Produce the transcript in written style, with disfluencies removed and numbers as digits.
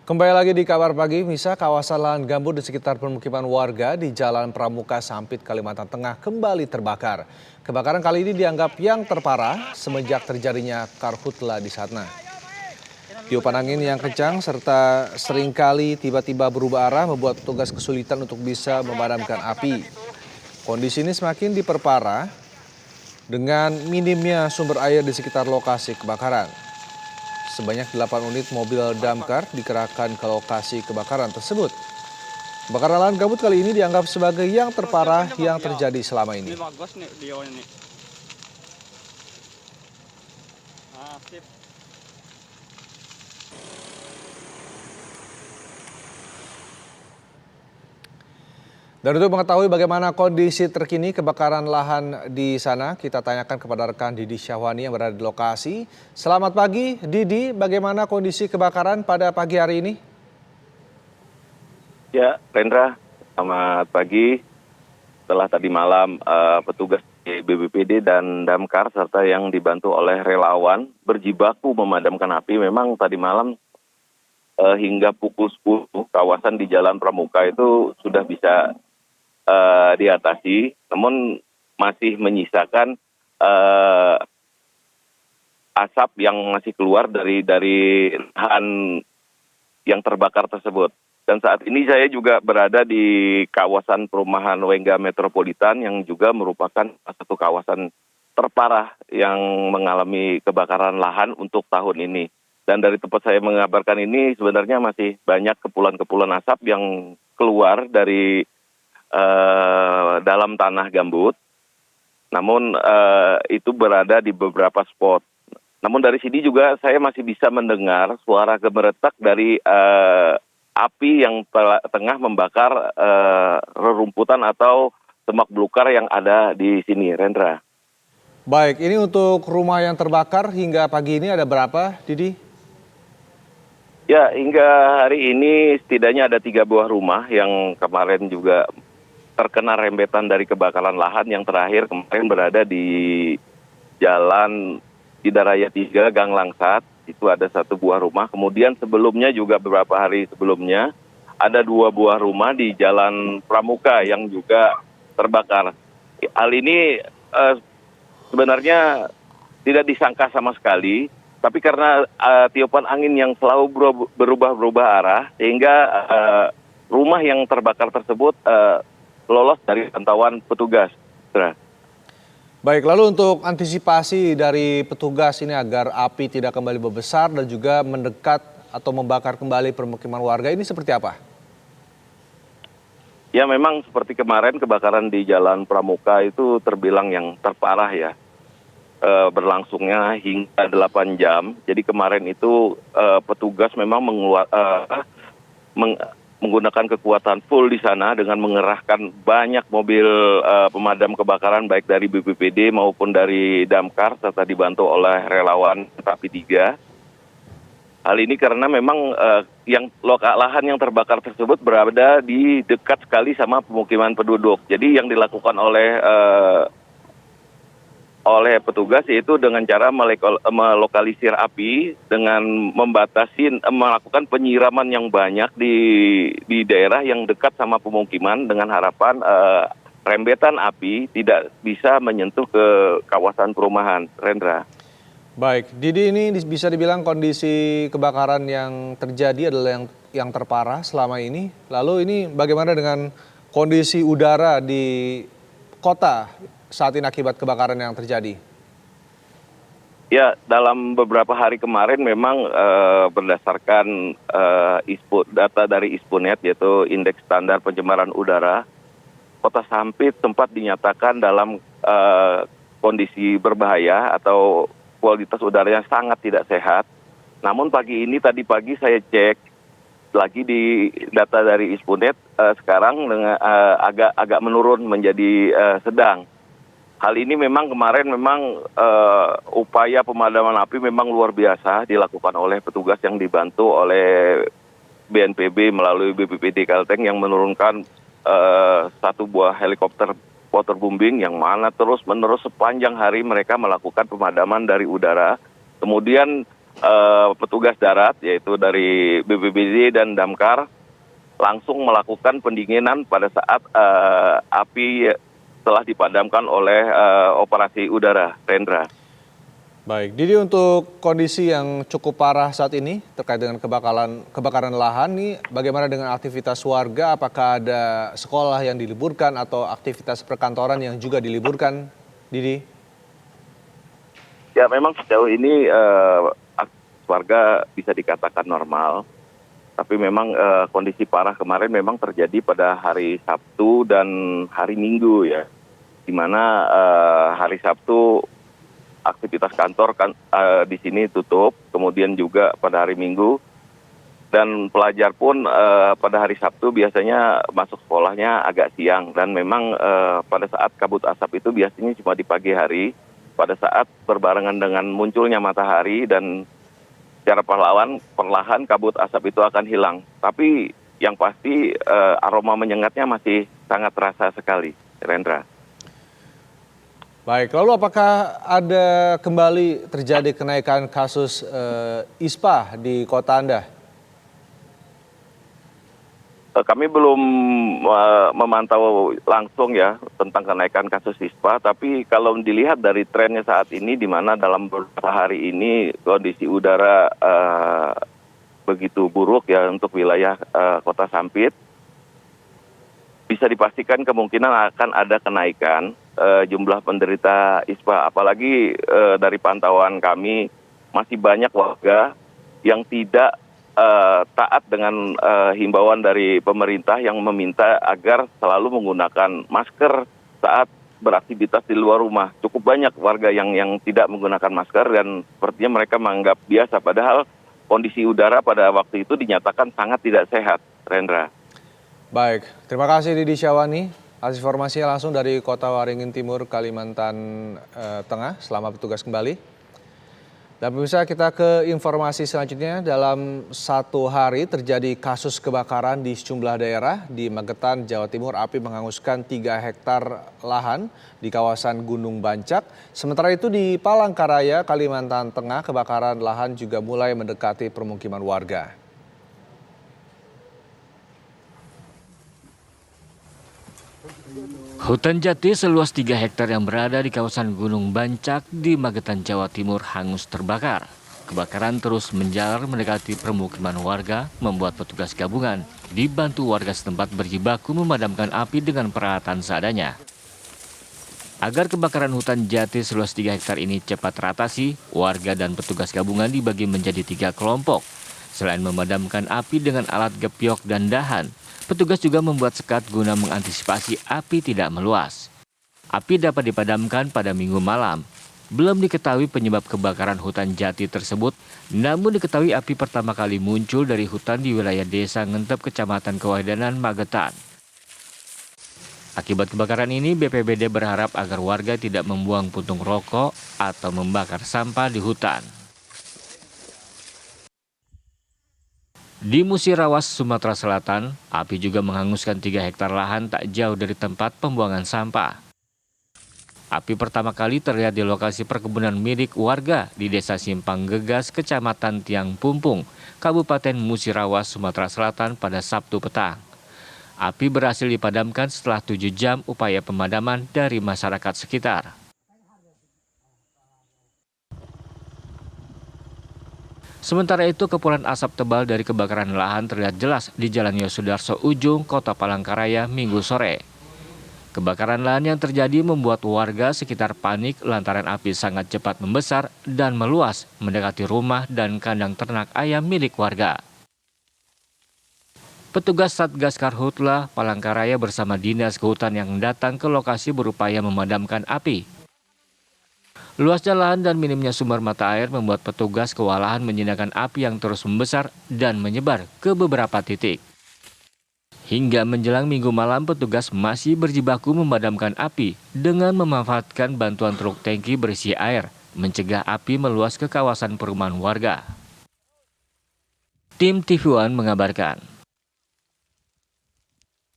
Kembali lagi di kabar pagi, Misa, kawasan lahan gambut di sekitar permukiman warga di Jalan Pramuka Sampit, Kalimantan Tengah kembali terbakar. Kebakaran kali ini dianggap yang terparah semenjak terjadinya karhutla di sana. Tiupan angin yang kencang serta seringkali tiba-tiba berubah arah membuat petugas kesulitan untuk bisa memadamkan api. Kondisi ini semakin diperparah dengan minimnya sumber air di sekitar lokasi kebakaran. Sebanyak 8 unit mobil damkar dikerahkan ke lokasi kebakaran tersebut. Kebakaran lahan gambut kali ini dianggap sebagai yang terparah yang terjadi selama ini. Dan untuk mengetahui bagaimana kondisi terkini kebakaran lahan di sana, kita tanyakan kepada rekan Didi Syahwani yang berada di lokasi. Selamat pagi, Didi. Bagaimana kondisi kebakaran pada pagi hari ini? Ya, Rendra, selamat pagi. Setelah tadi malam petugas BPBD dan Damkar serta yang dibantu oleh relawan berjibaku memadamkan api, memang tadi malam hingga pukul 10 kawasan di Jalan Pramuka itu sudah bisa diatasi, namun masih menyisakan asap yang masih keluar dari lahan yang terbakar tersebut. Dan saat ini saya juga berada di kawasan perumahan Wengga Metropolitan yang juga merupakan satu kawasan terparah yang mengalami kebakaran lahan untuk tahun ini. Dan dari tempat saya mengabarkan ini sebenarnya masih banyak kepulan-kepulan asap yang keluar dari dalam tanah gambut, namun itu berada di beberapa spot. Namun dari sini juga saya masih bisa mendengar suara gemeretak dari api yang tengah membakar rerumputan atau semak belukar yang ada di sini, Rendra. Baik, ini untuk rumah yang terbakar hingga pagi ini ada berapa, Didi? Ya, hingga hari ini setidaknya ada 3 buah rumah yang kemarin juga terkena rembetan dari kebakaran lahan. Yang terakhir kemarin berada di Jalan Hidaraya 3, Gang Langsat. Itu ada 1 buah rumah. Kemudian sebelumnya juga beberapa hari sebelumnya ada 2 buah rumah di Jalan Pramuka yang juga terbakar. Hal ini sebenarnya tidak disangka sama sekali, tapi karena tiupan angin yang selalu berubah-ubah arah, sehingga rumah yang terbakar tersebut lolos dari pantauan petugas. Baik, lalu untuk antisipasi dari petugas ini agar api tidak kembali membesar dan juga mendekat atau membakar kembali permukiman warga ini seperti apa? Ya, memang seperti kemarin kebakaran di Jalan Pramuka itu terbilang yang terparah ya. Berlangsungnya hingga 8 jam. Jadi kemarin itu petugas memang menggunakan kekuatan full di sana dengan mengerahkan banyak mobil pemadam kebakaran baik dari BPBD maupun dari Damkar serta dibantu oleh relawan Tapi 3. Hal ini karena memang lahan yang terbakar tersebut berada di dekat sekali sama pemukiman penduduk. Jadi yang dilakukan oleh petugas yaitu dengan cara melokalisir api dengan melakukan penyiraman yang banyak di daerah yang dekat sama pemukiman dengan harapan rembetan api tidak bisa menyentuh ke kawasan perumahan, Rendra. Baik, Didi, ini bisa dibilang kondisi kebakaran yang terjadi adalah yang terparah selama ini. Lalu ini bagaimana dengan kondisi udara di kota saat ini akibat kebakaran yang terjadi? Ya, dalam beberapa hari kemarin memang berdasarkan data dari ISPUNET yaitu Indeks Standar Pencemaran Udara, Kota Sampit sempat dinyatakan dalam kondisi berbahaya atau kualitas udaranya sangat tidak sehat. Namun tadi pagi saya cek lagi di data dari ISPUNET sekarang agak menurun menjadi sedang. Hal ini memang kemarin upaya pemadaman api memang luar biasa dilakukan oleh petugas yang dibantu oleh BNPB melalui BPBD Kalteng yang menurunkan 1 buah helikopter waterbombing yang mana terus-menerus sepanjang hari mereka melakukan pemadaman dari udara. Kemudian petugas darat yaitu dari BPBD dan Damkar langsung melakukan pendinginan pada saat api telah dipadamkan oleh operasi udara, Rendra. Baik, Didi, untuk kondisi yang cukup parah saat ini terkait dengan kebakaran lahan nih, bagaimana dengan aktivitas warga? Apakah ada sekolah yang diliburkan atau aktivitas perkantoran yang juga diliburkan, Didi? Ya, memang sejauh ini aktivitas warga bisa dikatakan normal, tapi memang kondisi parah kemarin memang terjadi pada hari Sabtu dan hari Minggu ya, di mana hari Sabtu aktivitas kantor di sini tutup, kemudian juga pada hari Minggu, dan pelajar pun pada hari Sabtu biasanya masuk sekolahnya agak siang, dan memang pada saat kabut asap itu biasanya cuma di pagi hari, pada saat berbarengan dengan munculnya matahari dan secara perlahan kabut asap itu akan hilang. Tapi yang pasti aroma menyengatnya masih sangat terasa sekali, Rendra. Baik, lalu apakah ada kembali terjadi kenaikan kasus ISPA di kota Anda? Kami belum memantau langsung ya tentang kenaikan kasus ISPA, tapi kalau dilihat dari trennya saat ini, di mana dalam beberapa hari ini kondisi udara begitu buruk ya untuk wilayah Kota Sampit, bisa dipastikan kemungkinan akan ada kenaikan jumlah penderita ISPA. Apalagi dari pantauan kami masih banyak warga yang tidak taat dengan himbauan dari pemerintah yang meminta agar selalu menggunakan masker saat beraktivitas di luar rumah. Cukup banyak warga yang tidak menggunakan masker dan sepertinya mereka menganggap biasa, padahal kondisi udara pada waktu itu dinyatakan sangat tidak sehat, Rendra. Baik, terima kasih Didi Syawani. Atas informasinya langsung dari Kota Waringin Timur, Kalimantan Tengah. Selamat bertugas kembali. Dan pemirsa, kita ke informasi selanjutnya. Dalam satu hari terjadi kasus kebakaran di sejumlah daerah. Di Magetan, Jawa Timur, api menghanguskan 3 hektar lahan di kawasan Gunung Bancak. Sementara itu di Palangkaraya, Kalimantan Tengah, kebakaran lahan juga mulai mendekati permukiman warga. Hutan jati seluas 3 hektar yang berada di kawasan Gunung Bancak di Magetan, Jawa Timur hangus terbakar. Kebakaran terus menjalar mendekati permukiman warga, membuat petugas gabungan dibantu warga setempat berjibaku memadamkan api dengan peralatan seadanya. Agar kebakaran hutan jati seluas 3 hektar ini cepat teratasi, warga dan petugas gabungan dibagi menjadi 3 kelompok. Selain memadamkan api dengan alat gepiok dan dahan, petugas juga membuat sekat guna mengantisipasi api tidak meluas. Api dapat dipadamkan pada Minggu malam. Belum diketahui penyebab kebakaran hutan jati tersebut, namun diketahui api pertama kali muncul dari hutan di wilayah Desa Ngentep, Kecamatan Kewaidanan, Magetan. Akibat kebakaran ini, BPBD berharap agar warga tidak membuang puntung rokok atau membakar sampah di hutan. Di Musirawas, Sumatera Selatan, api juga menghanguskan 3 hektar lahan tak jauh dari tempat pembuangan sampah. Api pertama kali terlihat di lokasi perkebunan milik warga di Desa Simpang Gegas, Kecamatan Tiang Pumpung, Kabupaten Musirawas, Sumatera Selatan pada Sabtu petang. Api berhasil dipadamkan setelah 7 jam upaya pemadaman dari masyarakat sekitar. Sementara itu, kepulan asap tebal dari kebakaran lahan terlihat jelas di Jalan Yosudarso Ujung, Kota Palangkaraya, Minggu sore. Kebakaran lahan yang terjadi membuat warga sekitar panik lantaran api sangat cepat membesar dan meluas mendekati rumah dan kandang ternak ayam milik warga. Petugas Satgas Karhutla Palangkaraya bersama Dinas Kehutanan yang datang ke lokasi berupaya memadamkan api. Luasnya lahan dan minimnya sumber mata air membuat petugas kewalahan menjinakkan api yang terus membesar dan menyebar ke beberapa titik. Hingga menjelang Minggu malam, petugas masih berjibaku memadamkan api dengan memanfaatkan bantuan truk tangki berisi air, mencegah api meluas ke kawasan perumahan warga. Tim TV One mengabarkan.